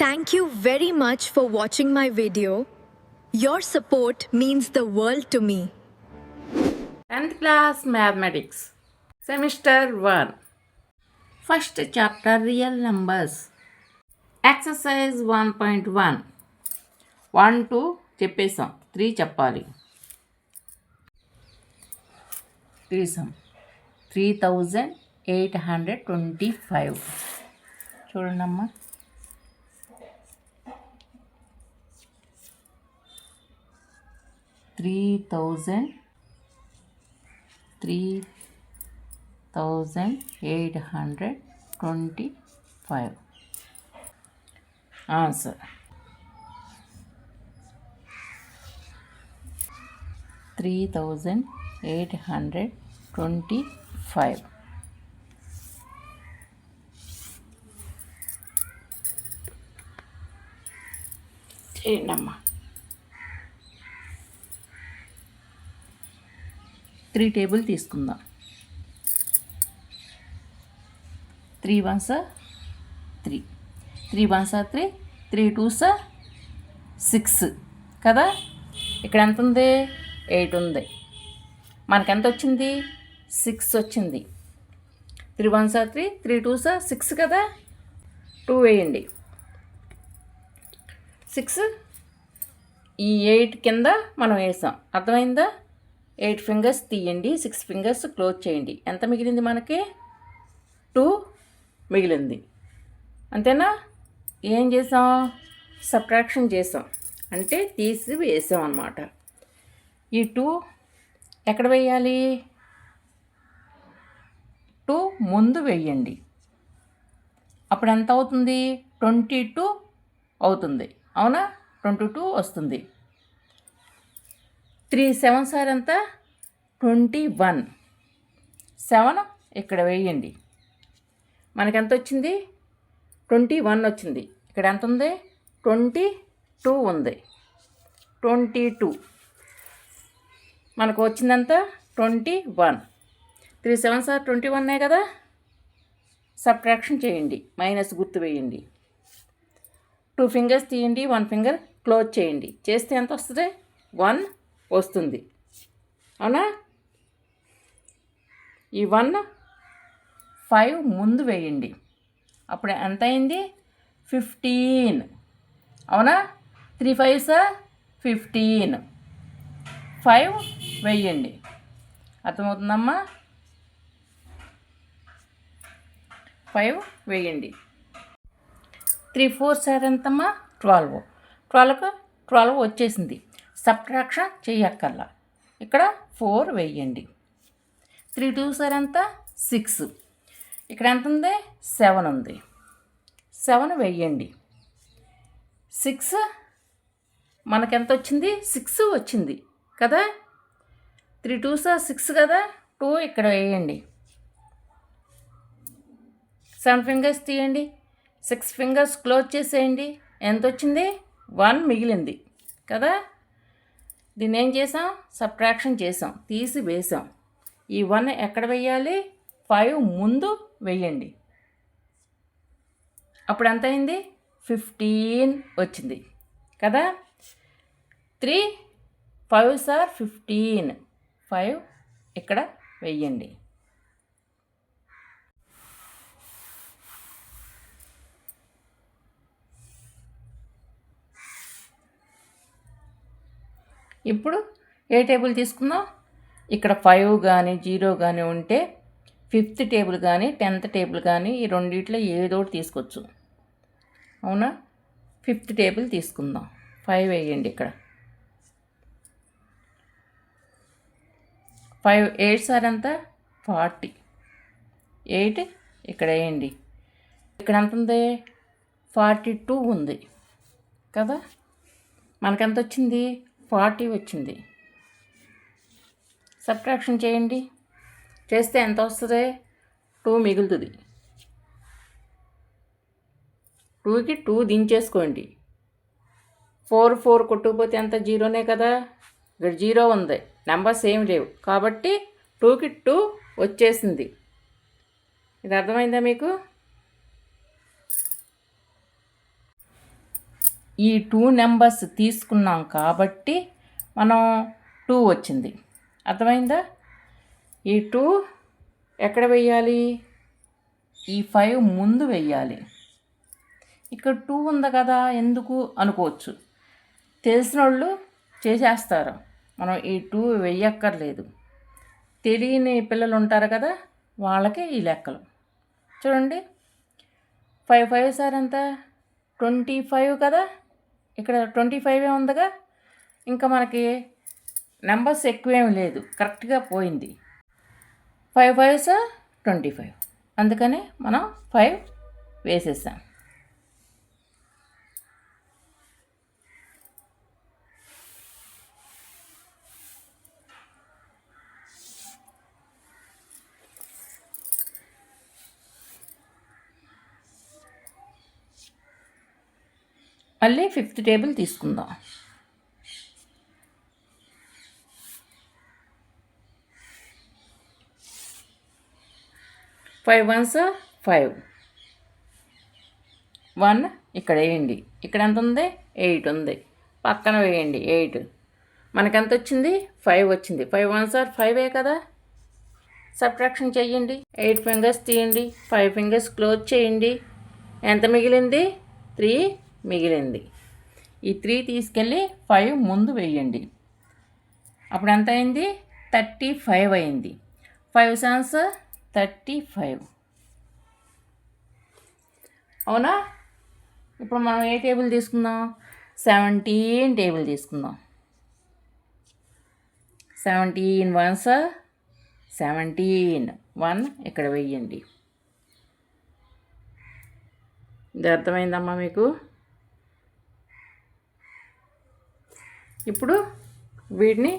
Thank you very much for watching my video. Your support means the world to me. 10th class Mathematics, Semester 1. First chapter, Real Numbers. Exercise 1.1. 1, 2 చెప్పేసాం, 3 చెప్పాలి. 3 some 3825. చూడండమ్మా. 3825. Answer 3825. చేయండమ్మా. 3 table తీసుకుందాం. 3 1s 3, 3 1s 3, 3 2s 6 కదా. ఇక్కడ ఎంత ఉంది? 8 ఉంది. మనకెంత వచ్చింది? 6 వచ్చింది. 3 1s 3, 3 2s 6 కదా. 2 వేయండి. 6 ఈ 8 కింద మనం వేసాం, అర్థమైందా? 8 ఫింగర్స్ తీయండి, 6 ఫింగర్స్ క్లోజ్ చేయండి. ఎంత మిగిలింది మనకి? 2 మిగిలింది. అంతేనా? ఏం చేసాం? సబ్ట్రాక్షన్ చేసాం, అంటే తీసి వేసాం అన్నమాట. ఈ 2 ఎక్కడ వేయాలి? 2 ముందు వేయండి. అప్పుడు ఎంత అవుతుంది? 22 అవుతుంది. అవునా? 22 వస్తుంది. 3 7s ఎంత? 21. 7 ఇక్కడ వేయండి. మనకెంత వచ్చింది? 21 వచ్చింది. ఇక్కడ ఎంత ఉంది? 22 ఉంది. 22 మనకు వచ్చిందంత 21. 3 7s 21 కదా. సబ్ట్రాక్షన్ చేయండి, మైనస్ గుర్తు వేయండి. 2 ఫింగర్స్ తీయండి, 1 ఫింగర్ క్లోజ్ చేయండి. చేస్తే ఎంత వస్తుంది? 1 వస్తుంది. అవునా? ఈ 1 5 ముందు వేయండి. అప్పుడు ఎంత అయింది? 15. అవునా? 3 5s 15. 5 వేయండి. అర్థమవుతుందమ్మా? 5 వేయండి. 3 4s ఎంతమ్మా? 12. 12 వచ్చేసింది. సబ్ట్రాక్షన్ చేయక్కర్లా. ఇక్కడ 4 వేయండి. 3 2s ఎంత? 6. ఇక్కడ ఎంత ఉంది? 7 ఉంది. 7 వేయండి. 6 మనకెంత వచ్చింది? 6 వచ్చింది కదా. 3 2s 6 కదా. 2 ఇక్కడ వేయండి. 7 ఫింగర్స్ తీయండి, 6 ఫింగర్స్ క్లోజ్ చేసేయండి. ఎంత వచ్చింది? 1 మిగిలింది కదా. దీన్ని ఏం చేసాం? సబ్ట్రాక్షన్ చేసాం, తీసి వేసాం. ఈ 1 ఎక్కడ వేయాలి? 5 ముందు వేయండి. అప్పుడు ఎంత అయింది? 15 వచ్చింది కదా. 3 5s 15. 5 ఇక్కడ వేయండి. ఇప్పుడు ఏ టేబుల్ తీసుకుందాం? ఇక్కడ 5 కానీ 0 కానీ ఉంటే 5th టేబుల్ కానీ 10th టేబుల్ కానీ ఈ రెండిట్లో ఏదో ఒకటి తీసుకోవచ్చు. అవునా? 5th టేబుల్ తీసుకుందాం. 5 వేయండి. ఇక్కడ 5 8s ఎంత? 40. 8 ఇక్కడ వేయండి. ఇక్కడ ఎంత ఉంది? 42 ఉంది కదా. మనకెంత వచ్చింది? 40 వచ్చింది. సబ్ట్రాక్షన్ చేయండి. చేస్తే ఎంత వస్తుంది? 2 మిగులుతుంది. 2కి 2 దించేసుకోండి. 4 4 కొట్టుకుపోతే ఎంత? 0నే కదా. ఇక్కడ 0 ఉంది, నెంబర్స్ ఏమి లేవు కాబట్టి 2కి 2 వచ్చేసింది. ఇది అర్థమైందా మీకు? ఈ 2 నెంబర్స్ తీసుకున్నాం కాబట్టి మనం 2 వచ్చింది. అర్థమైందా? ఈ 2 ఎక్కడ వెయ్యాలి? ఈ 5 ముందు వెయ్యాలి. ఇక్కడ 2 ఉంది కదా ఎందుకు అనుకోవచ్చు. తెలిసిన వాళ్ళు చేసేస్తారు, మనం ఈ 2 వెయ్యక్కర్లేదు. తెలియని పిల్లలు ఉంటారు కదా, వాళ్ళకి ఈ లెక్కలు. చూడండి, 5 5 సార్ ఎంత? 25 కదా. ఇక్కడ 25 ఉందిగా, ఇంకా మనకి నెంబర్స్ ఎక్కువేమి లేదు, కరెక్ట్గా పోయింది. 5 5 సార్ 25, అందుకని మనం 5 వేసేసాం. మళ్ళీ 5th టేబుల్ తీసుకుందాం. 5 1s 5. 1 ఇక్కడ వేయండి. ఇక్కడ ఎంత ఉంది? 8 ఉంది. పక్కన వేయండి 8. మనకెంత వచ్చింది? 5 వచ్చింది. 5 1s 5 కదా. సబ్ట్రాక్షన్ చేయండి. 8 ఫింగర్స్ తీయండి, 5 ఫింగర్స్ క్లోజ్ చేయండి. ఎంత మిగిలింది? 3 మిగిలింది. ఈ 3 తీసుకెళ్ళి 5 ముందు వేయండి. అప్పుడు ఎంత అయింది? 35 అయింది. 5 7s 35. అవునా? ఇప్పుడు మనం ఏ టేబుల్ తీసుకుందాం? 17 టేబుల్ తీసుకుందాం. 17 1s 17. 1 ఇక్కడ వేయండి. ఇది అర్థమైందమ్మా మీకు? ఇప్పుడు వీటిని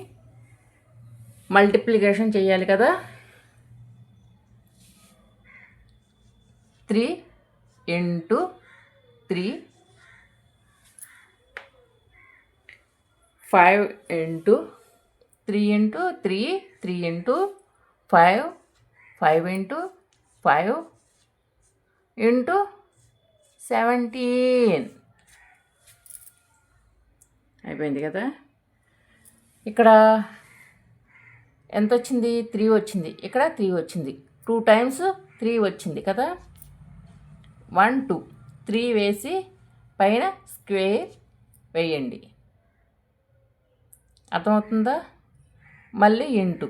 మల్టిప్లికేషన్ చేయాలి కదా. 3 into 3, 5 into 3 into 3, 3 into 5, 5 into 5 into 17. అయిపోయింది కదా. ఇక్కడ ఎంత వచ్చింది? 3 వచ్చింది. ఇక్కడ 3 వచ్చింది. 2 times 3 వచ్చింది కదా. 1 2 3 వేసి పైన స్క్వేర్ వేయండి. అర్థమవుతుందా? మళ్ళీ ఇంటూ.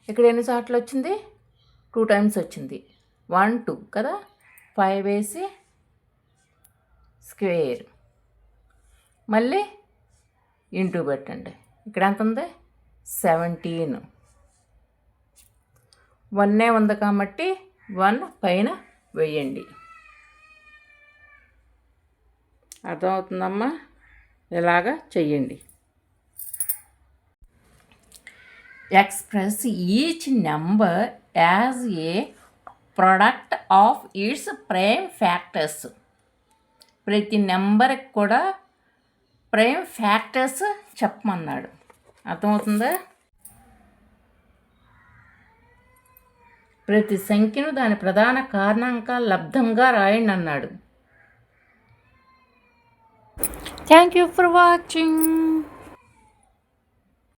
ఇక్కడ ఎన్నిసార్లు వచ్చింది? 2 times వచ్చింది. 1 2 కదా. 5 వేసి స్క్వేర్, మళ్ళీ ఇంటూ పెట్టండి. ఇక్కడ ఎంత ఉంది? 17. 1 ఉంది కాబట్టి 1 పైన వేయండి. అర్థమవుతుందమ్మా? ఇలాగా చెయ్యండి. Express each number as a product of it's prime factors. ప్రతి నెంబర్కి కూడా ప్రైమ్ ఫ్యాక్టర్స్ చెప్పమన్నాడు. అర్థమవుతుందా? ప్రతి సంఖ్యను దాని ప్రధాన కారణాంక లబ్ధంగా రాయండి అన్నాడు. Thank you for watching.